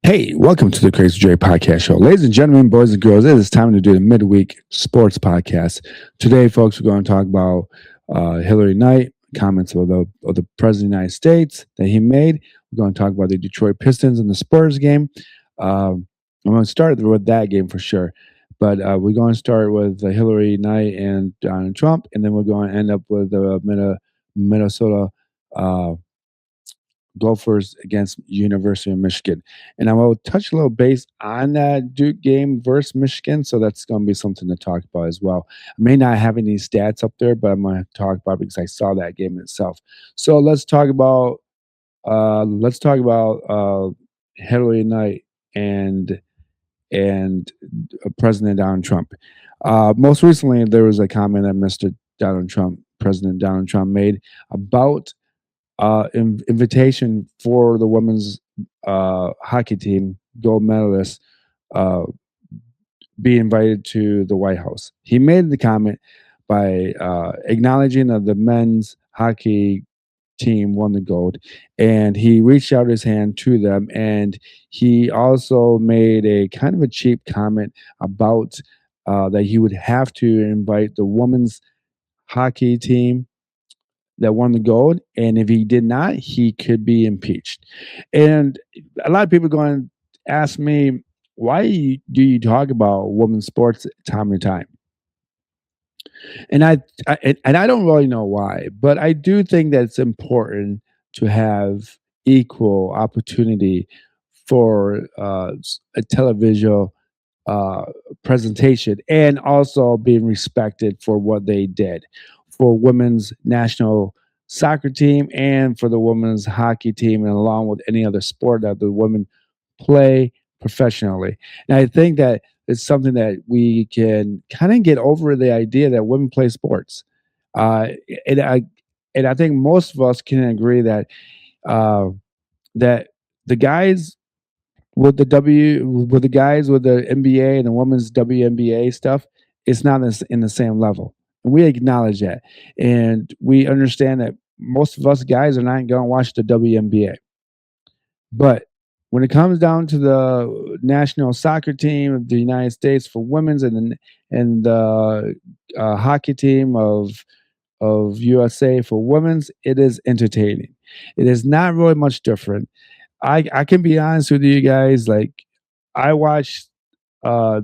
Hey, welcome to the Crazy J Podcast Show. Ladies and gentlemen, boys and girls, it is time to do the midweek sports podcast. Today, folks, we're going to talk about Hilary Knight, comments of the President of the United States that he made. We're going to talk about the Detroit Pistons and the Spurs game. I'm going to start with that game for sure. But we're going to start with Hilary Knight and Donald Trump, and then we're going to end up with the Minnesota Gophers against University of Michigan. And I will touch a little base on that Duke game versus Michigan. So that's going to be something to talk about as well. I may not have any stats up there, but I'm going to talk about it because I saw that game itself. So let's talk about Hilary Knight and President Donald Trump. Most recently, there was a comment that President Donald Trump, made about invitation for the women's hockey team, gold medalists, uh, be invited to the White House. He made the comment by acknowledging that the men's hockey team won the gold, and he reached out his hand to them, and he also made a kind of a cheap comment about that he would have to invite the women's hockey team that won the gold, and if he did not, he could be impeached. And a lot of people are going to ask me, why do you talk about women's sports time to time? And I don't really know why, but I do think that it's important to have equal opportunity for a television uh, presentation, and also being respected for what they did for women's national soccer team and for the women's hockey team, and along with any other sport that the women play professionally. And I think that it's something that we can kind of get over the idea that women play sports. Uh, and I and I think most of us can agree that uh, that the guys with the guys with the NBA and the women's WNBA stuff, it's not in the same level. And we acknowledge that. And we understand that most of us guys are not going to watch the WNBA. But when it comes down to the national soccer team of the United States for women's, and the hockey team of USA for women's, it is entertaining. It is not really much different. I can be honest with you guys. Like, I watched uh,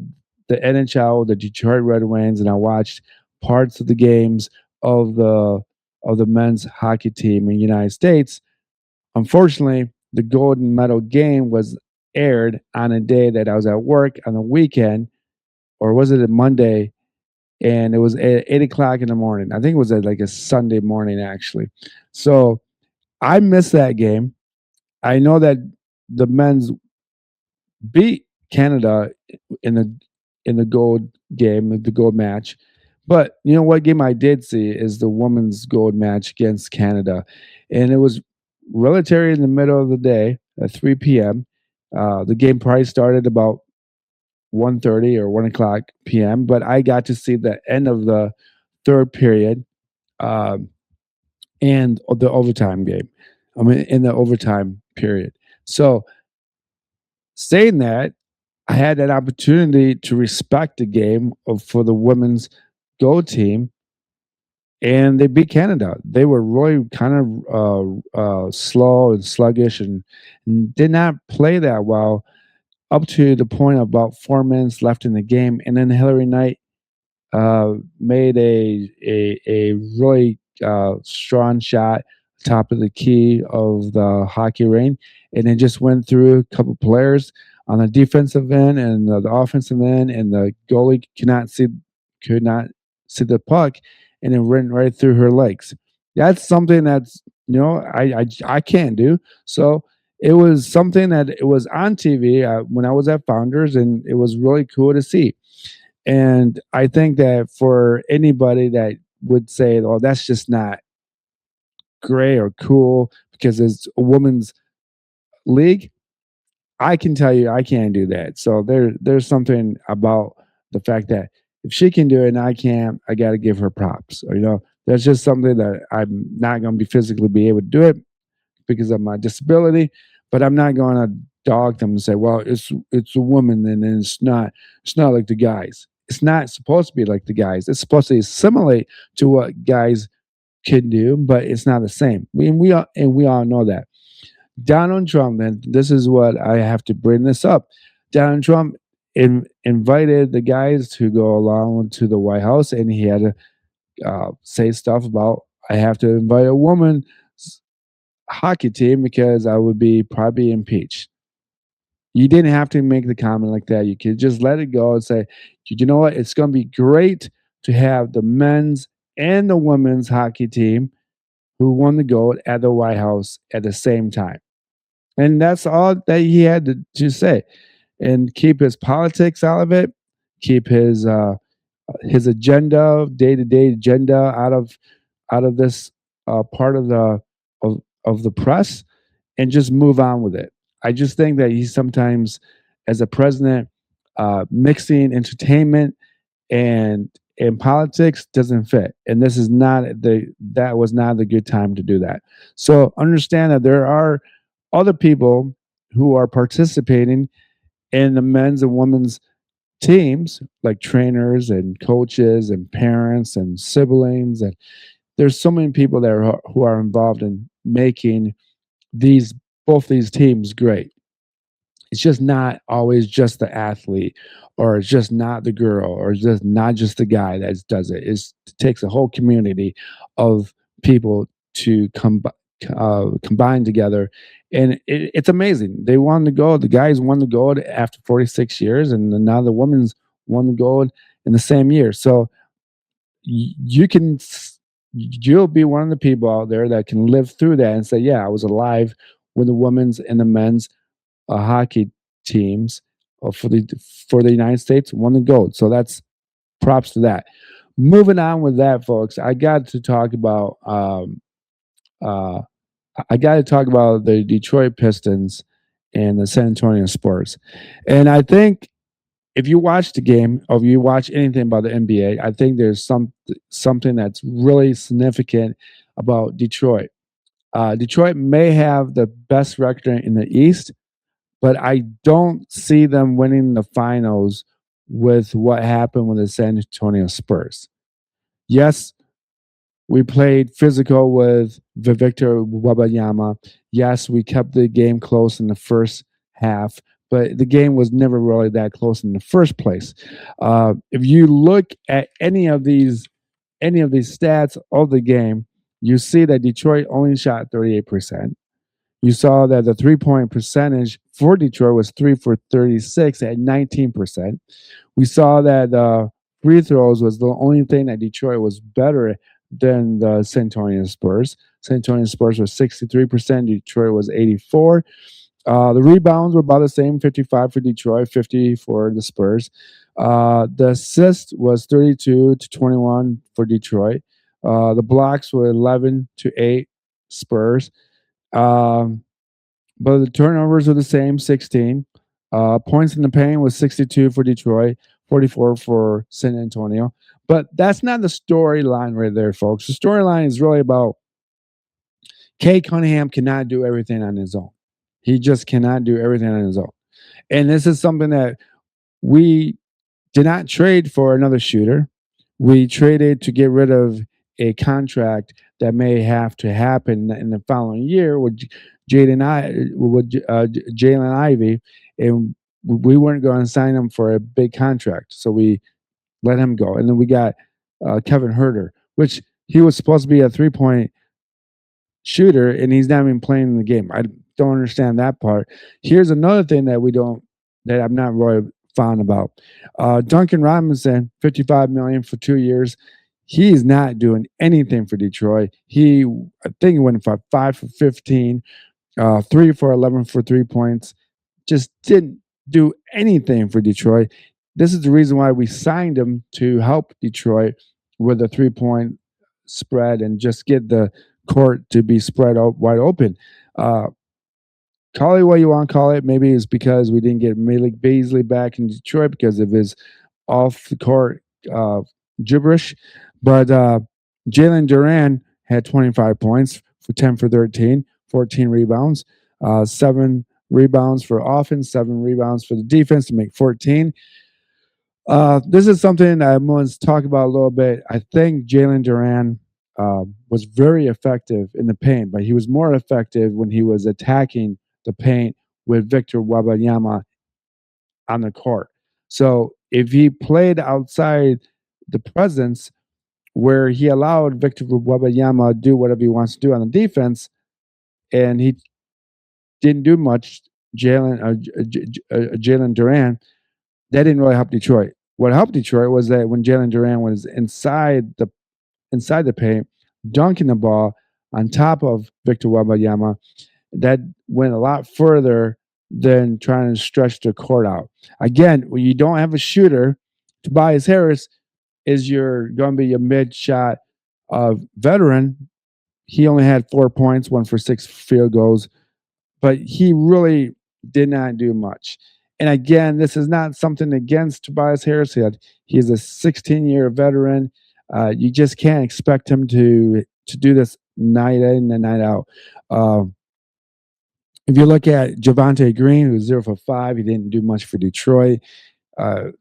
the NHL, the Detroit Red Wings, and I watched parts of the games of the men's hockey team in the United States. Unfortunately, the golden medal game was aired on a day that I was at work on the weekend, or was it a Monday? And it was at 8 o'clock in the morning. I think it was at like a Sunday morning, actually. So I missed that game. I know that the men's beat Canada in the gold game, the gold match. But you know what game I did see is the women's gold match against Canada, and it was relatively in the middle of the day at 3 p.m. The game probably started about 1:30 or 1 o'clock p.m. But I got to see the end of the third period, um, and the overtime game. I mean, in the overtime period. So saying that, I had that opportunity to respect the game for the women's Go team, and they beat Canada. They were really kind of slow and sluggish, and did not play that well up to the point of about 4 minutes left in the game. And then Hillary Knight made a really strong shot top of the key of the hockey ring, and it just went through a couple players on the defensive end and the offensive end, and the goalie could not see the puck, and it went right through her legs. That's something that's, I can't do. So it was something that it was on TV when I was at Founders, and it was really cool to see. And I think that for anybody that would say, "Oh, that's just not great or cool because it's a women's league," I can tell you I can't do that. So there's something about the fact that if she can do it and I can't, I got to give her props. Or that's just something that I'm not going to be physically be able to do it because of my disability. But I'm not going to dog them and say, "Well, it's a woman, and then it's not like the guys." It's not supposed to be like the guys. It's supposed to assimilate to what guys can do, but it's not the same. We all know that. Donald Trump, and this is what I have to bring this up. Donald Trump invited the guys to go along to the White House, and he had to say stuff about, I have to invite a woman hockey team because I would be probably impeached. You didn't have to make the comment like that. You could just let it go and say, you know what? It's going to be great to have the men's and the women's hockey team who won the gold at the White House at the same time. And that's all that he had to say. And keep his politics out of it, keep his agenda, day to day agenda out of this part of the press, and just move on with it. I just think that he sometimes, as a president, mixing entertainment and politics doesn't fit, and this is not the that was not the good time to do that. So understand that there are other people who are participating in the men's and women's teams, like trainers and coaches and parents and siblings, and there's so many people that are who are involved in making these both these teams great. It's just not always just the athlete, or it's just not the girl, or it's just not just the guy that does it. It takes a whole community of people to combine together, and it's amazing. They won the gold. The guys won the gold after 46 years, and now the women's won the gold in the same year. So you can you'll be one of the people out there that can live through that and say, yeah, I was alive when the women's and the men's hockey teams for the United States won the gold. So that's props to that. Moving on with that, folks, uh, I got to talk about the Detroit Pistons and the San Antonio Spurs. And I think if you watch the game, or if you watch anything about the NBA, I think there's something that's really significant about Detroit. Detroit may have the best record in the East, but I don't see them winning the finals with what happened with the San Antonio Spurs. Yes, we played physical with Victor Wembanyama. Yes, we kept the game close in the first half, but the game was never really that close in the first place. If you look at any of these stats of the game, you see that Detroit only shot 38%. You saw that the 3-point percentage for Detroit was 3 for 36 at 19%. We saw that free throws was the only thing that Detroit was better than the San Antonio Spurs. San Antonio Spurs was 63%, Detroit was 84. The rebounds were about the same, 55 for Detroit, 50 for the Spurs. The assist was 32 to 21 for Detroit. The blocks were 11 to 8 Spurs. Um, but the turnovers were the same, 16. Points in the paint was 62 for Detroit, 44 for San Antonio. But that's not the storyline right there, folks. The storyline is really about Kay Cunningham cannot do everything on his own. He just cannot do everything on his own. And this is something that we did not trade for another shooter. We traded to get rid of a contract that may have to happen in the following year with Jalen Ivey, and we weren't going to sign him for a big contract, so we let him go. And then we got Kevin Herter, which he was supposed to be a 3-point shooter, and he's not even playing in the game. I don't understand that part. Here's another thing that I'm not really fond about. Duncan Robinson, $55 million for 2 years. He is not doing anything for Detroit. I think he went for 5 for 15, 3 for 11 for 3 points. Just didn't do anything for Detroit. This is the reason why we signed him, to help Detroit with a 3-point spread and just get the court to be spread out wide open. Call it what you want to call it. Maybe it's because we didn't get Malik Beasley back in Detroit because of his off the court gibberish. But Jalen Duran had 25 points for 10 for 13, 14 rebounds, 7 rebounds for offense, 7 rebounds for the defense to make 14. This is something I want to talk about a little bit. I think Jalen Duran was very effective in the paint, but he was more effective when he was attacking the paint with Victor Wembanyama on the court. So if he played outside the presence where he allowed Victor Wembanyama to do whatever he wants to do on the defense, and he didn't do much, Jalen Duran, that didn't really help Detroit. What helped Detroit was that when Jalen Duran was inside the paint, dunking the ball on top of Victor Wembanyama, that went a lot further than trying to stretch the court out. Again, when you don't have a shooter, Tobias Harris is your going to be your mid shot veteran. He only had 4 points, 1 for 6 field goals, but he really did not do much. And again, this is not something against Tobias Harris. He's a 16-year veteran. You just can't expect him to do this night in and night out. If you look at Javonte Green, who's 0 for 5, he didn't do much for Detroit. Uh,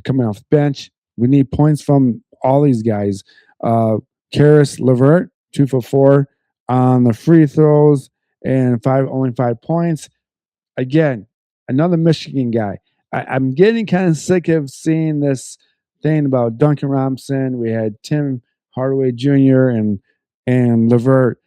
Coming off the bench, we need points from all these guys. Karis LeVert, 2 for 4 on the free throws and only 5 points. Again, another Michigan guy. I'm getting kind of sick of seeing this thing about Duncan Robinson. We had Tim Hardaway Jr. and LeVert.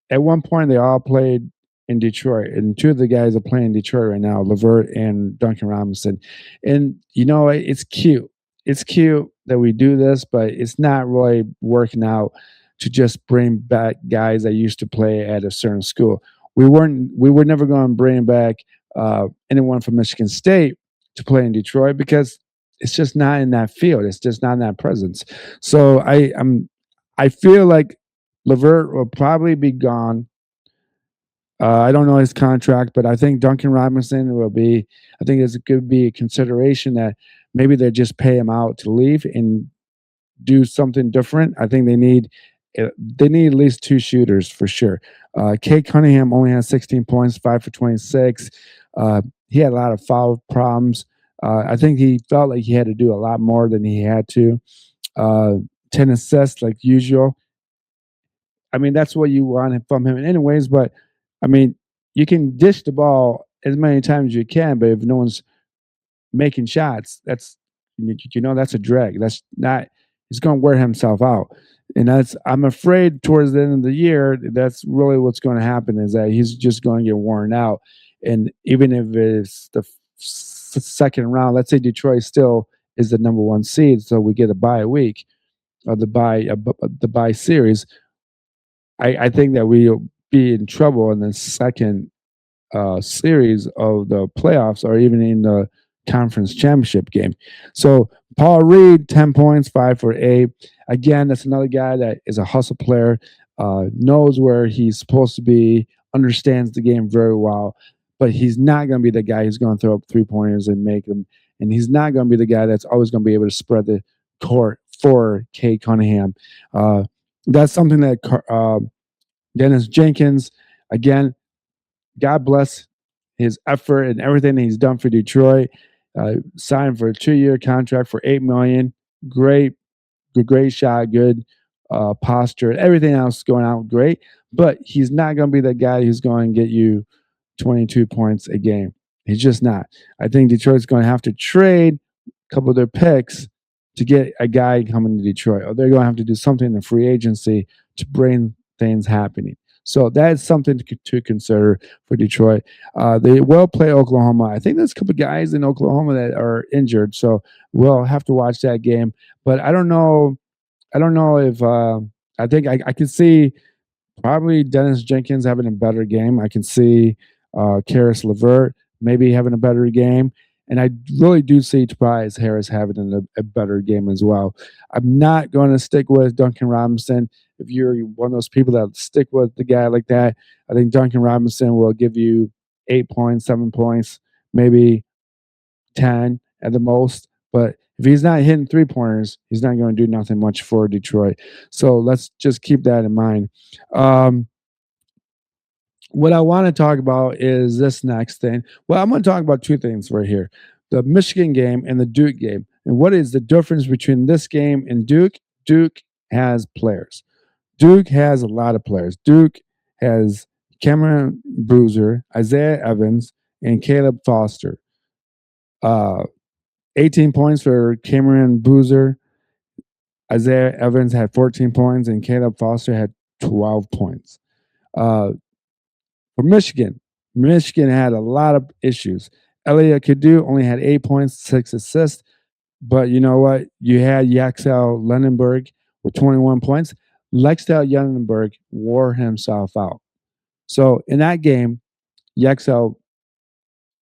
At one point, they all played in Detroit, and 2 of the guys are playing in Detroit right now, LeVert and Duncan Robinson. And it's cute. It's cute that we do this, but it's not really working out to just bring back guys that used to play at a certain school. We were never going to bring back anyone from Michigan State to play in Detroit because it's just not in that field. It's just not in that presence. So I feel like LeVert will probably be gone. I don't know his contract, but I think Duncan Robinson will be. I think it could be a consideration that maybe they just pay him out to leave and do something different. I think they need at least 2 shooters for sure. Kate Cunningham only has 16 points, 5 for 26. He had a lot of foul problems. I think he felt like he had to do a lot more than he had to. 10 assists like usual. I mean, that's what you want from him anyways, but I mean, you can dish the ball as many times as you can, but if no one's making shots, that's that's a drag. That's not he's gonna wear himself out. And I'm afraid towards the end of the year, that's really what's going to happen is that he's just going to get worn out. And even if it's the second round, let's say Detroit still is the number 1 seed, so we get a bye week or the bye series. I think that we'll be in trouble in the second series of the playoffs or even in the conference championship game. So Paul Reed, 10 points, 5 for 8. Again, that's another guy that is a hustle player, knows where he's supposed to be, understands the game very well, but he's not going to be the guy who's going to throw up 3-pointers and make them. And he's not going to be the guy that's always going to be able to spread the court for Kay Cunningham. That's something that Dennis Jenkins, again, God bless his effort and everything that he's done for Detroit. Signed for a 2-year contract for $8 million. Great shot, good posture, everything else going out great. But he's not going to be the guy who's going to get you 22 points a game. He's just not. I think Detroit's going to have to trade a couple of their picks to get a guy coming to Detroit, or they're going to have to do something in the free agency to bring things happening. So that's something to consider for Detroit. They will play Oklahoma. I think there's a couple of guys in Oklahoma that are injured, so we'll have to watch that game. But I don't know. I don't know if I think I can see probably Dennis Jenkins having a better game. I can see Karis LeVert maybe having a better game. And I really do see Tobias Harris having a better game as well. I'm not going to stick with Duncan Robinson. If you're one of those people that stick with the guy like that, I think Duncan Robinson will give you 8 points, 7 points, maybe 10 at the most. But if he's not hitting 3-pointers, he's not going to do nothing much for Detroit. So let's just keep that in mind. What I want to talk about is this next thing. Well, I'm going to talk about two things right here: the Michigan game and the Duke game. And what is the difference between this game and Duke? Duke has players. Duke has a lot of players. Duke has Cameron Bruiser, Isaiah Evans, and Caleb Foster. Uh, 18 points for Cameron Bruiser. Isaiah Evans had 14 points, and Caleb Foster had 12 points. Uh, For Michigan, Michigan had a lot of issues. Elliot Kadu only had 8 points, 6 assists. But you know what? You had Yaxel Lendenberg with 21 points. Lextel Lendenberg wore himself out. So in that game, Yaxel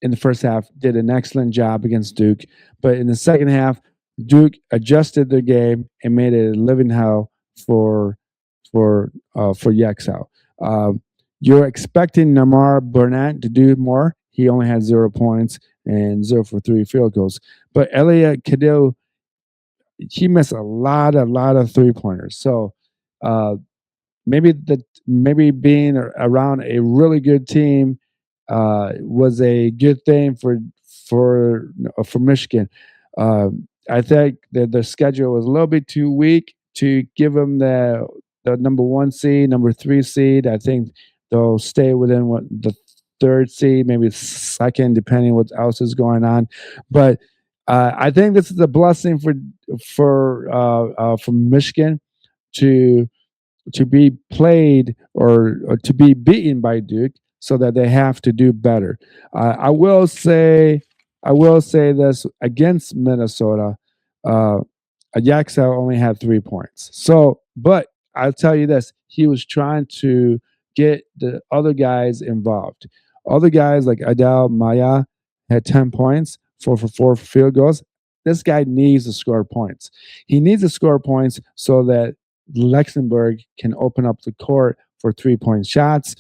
in the first half did an excellent job against Duke. But in the second half, Duke adjusted their game and made it a living hell for for Yaxel. Um, you're expecting Namar Burnett to do more. He only had 0 points and 0 for 3 field goals. But Elliot Cadell, he missed a lot of 3 pointers. So uh, maybe being around a really good team was a good thing for Michigan. I think that the schedule was a little bit too weak to give them the number 1 seed, number 3 seed. I think they'll stay within what the third seed, maybe second, depending what else is going on. But I think this is a blessing for Michigan to be played or to be beaten by Duke, so that they have to do better. I will say this against Minnesota. Uh, Ajaxa only had 3 points. So, but I'll tell you this: he was trying to get the other guys involved. Other guys like Adel Maya had 10 points, 4 for 4 field goals. This guy needs to score points. He needs to score points so that Luxembourg can open up the court for 3 point shots.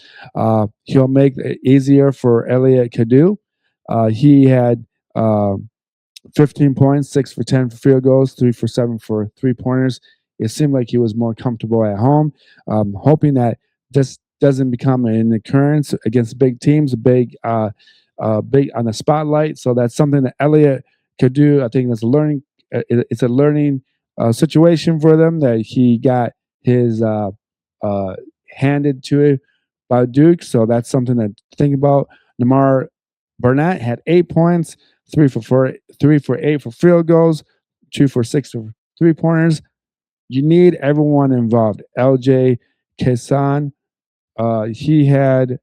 He'll make it easier for Elliot Kadu. He had 15 points, 6 for 10 for field goals, 3 for 7 for 3 pointers. It seemed like he was more comfortable at home. Hoping that this doesn't become an occurrence against big teams, big on the spotlight. So that's something that Elliot could do. I think that's a learning. It's a learning situation for them that he got his uh, handed to it by Duke. So that's something to think about. Namar Burnett had 8 points, 3 for 8 for field goals, 2 for 6 for 3 pointers. You need everyone involved. LJ Kesan, he had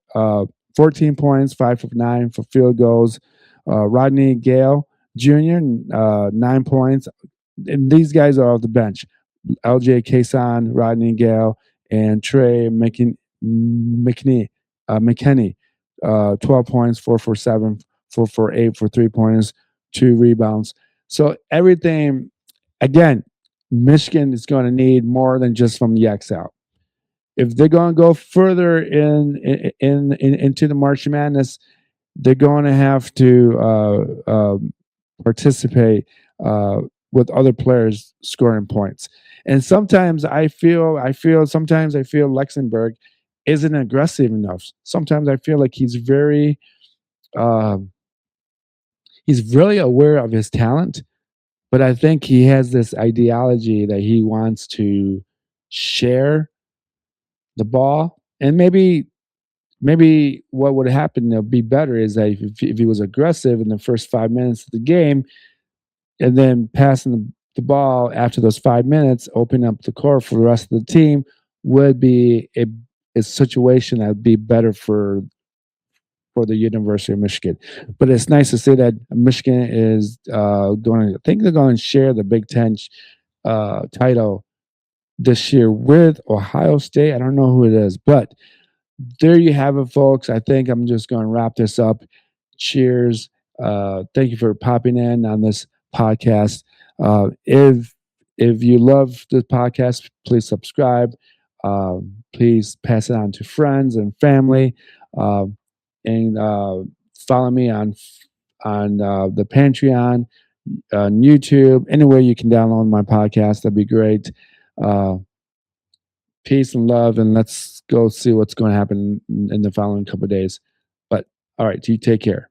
14 points, 5 for 9 for field goals. Rodney Gale Jr., 9 points. And these guys are off the bench. LJ Kason, Rodney Gale, and Trey McKinney, 12 points, 4 for 7, 4 for 8 for 3 pointers, 2 rebounds. So everything, again, Michigan is going to need more than just from the X out. If they're going to go further into the March Madness, they're going to have to participate with other players scoring points. And sometimes sometimes I feel Luxembourg isn't aggressive enough. Sometimes I feel like uh, he's really aware of his talent, but I think he has this ideology that he wants to share the ball, and maybe what would happen to be better is that if he was aggressive in the first 5 minutes of the game and then passing the ball after those 5 minutes, opening up the court for the rest of the team would be a situation that would be better for the University of Michigan. But it's nice to see that Michigan is going to, I think they're going to share the Big Ten title this year with Ohio State. I don't know who it is, but there you have it, folks. I think I'm just going to wrap this up. Cheers. Thank you for popping in on this podcast. If you love this podcast, please subscribe. Please pass it on to friends and family, and follow me on the Patreon, on YouTube, anywhere you can download my podcast. That'd be great. Uh, Peace and love, and let's go see what's going to happen in the following couple of days. But all right, you take care.